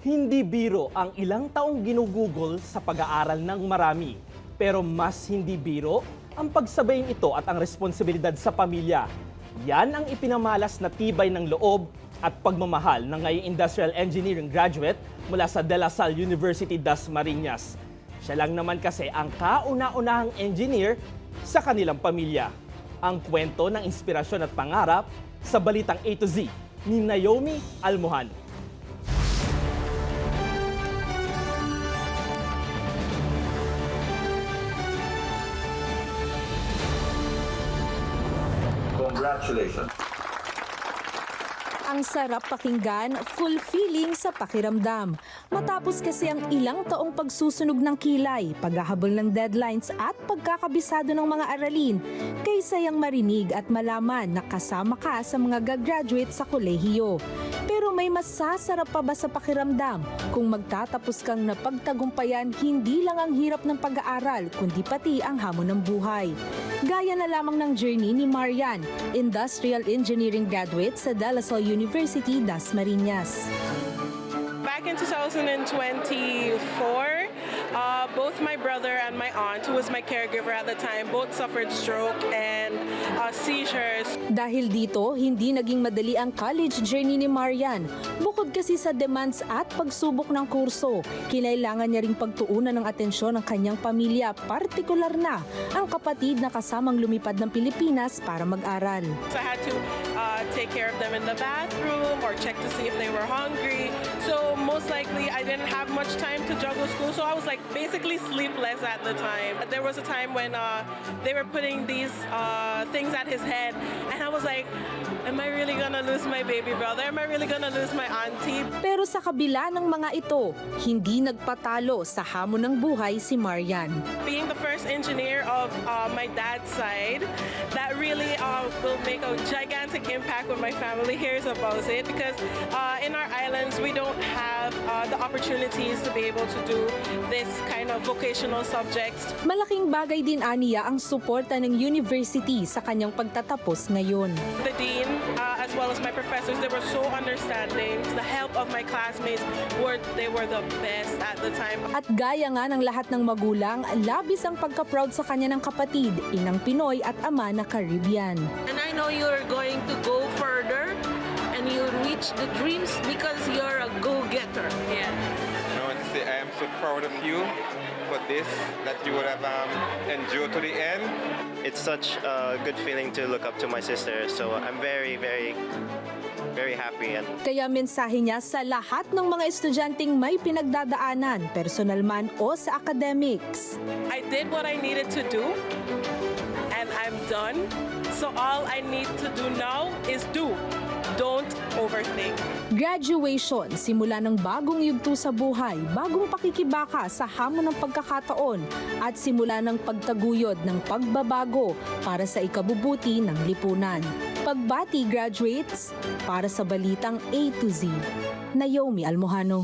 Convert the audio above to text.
Hindi biro ang ilang taong ginugugol sa pag-aaral ng marami. Pero mas hindi biro ang pagsabayin ito at ang responsibilidad sa pamilya. Yan ang ipinamalas na tibay ng loob at pagmamahal ng ngayong Industrial Engineering graduate mula sa De La Salle University das Marinas. Siya lang naman kasi ang kauna-unahang engineer sa kanilang pamilya. Ang kwento ng inspirasyon at pangarap sa Balitang A to Z ni Naomi Almohan. Congratulations. Ang sarap pakinggan, fulfilling sa pakiramdam. Matapos kasi ang ilang taong pagsusunog ng kilay, paghahabol ng deadlines at pagkakabisado ng mga aralin, kaysa yang marinig at malaman na kasama ka sa mga gagraduate sa kolehiyo. Pero may masasarap pa ba sa pakiramdam kung magtatapos kang napagtagumpayan hindi lang ang hirap ng pag-aaral kundi pati ang hamon ng buhay? Gaya na lamang ng journey ni Marian, Industrial Engineering graduate sa De La Salle University das Marinas. Back in 2024, both my brother and my aunt, who was my caregiver at the time, both suffered stroke and seizures. Dahil dito, hindi naging madali ang college journey ni Marian. Bukod kasi sa demands at pagsubok ng kurso, kinailangan niya ring pagtuunan ng atensyon ng kanyang pamilya, partikular na ang kapatid na kasamang lumipad ng Pilipinas para mag-aral. So I had to take care of them in the bathroom or check to see if they were hungry. So most likely I didn't have much time to juggle school, so I was like basically sleepless at the time. There was a time when they were putting these things at his head, and I was like, am I really gonna lose my baby brother? Am I really gonna lose my auntie? Pero sa kabila ng mga ito, hindi nagpatalo sa hamon ng buhay si Marian. Being the first engineer of my dad's side, that really will make a gigantic impact when my family hears about it, because in our islands we don't have the opportunities to be able to do this kind of vocational subjects. Malaking bagay din aniya ang suporta ng university sa kanyang pagtatapos ngayon. The dean, as well as my professors, they were so understanding. The help of my classmates, they were the best at the time. At gaya nga ng lahat ng magulang, labis ang pagka-proud sa kanya ng kapatid, inang Pinoy at ama na Caribbean. And I know you're going to go further and you'll reach the dreams because you're a go-getter. Yeah. I am so proud of you for this, that you would have endured to the end. It's such a good feeling to look up to my sister, so I'm very happy. Kaya mensahe niya sa lahat ng mga estudyanteng may pinagdadaanan, personal man o sa academics. I did what I needed to do, and I'm done. So all I need to do now is do. Don't overthink. Graduation, simula ng bagong yugto sa buhay, bagong pakikibaka sa hamon ng pagkakataon at simula ng pagtaguyod ng pagbabago para sa ikabubuti ng lipunan. Pagbati graduates para sa Balitang A to Z. Naomi Almohano.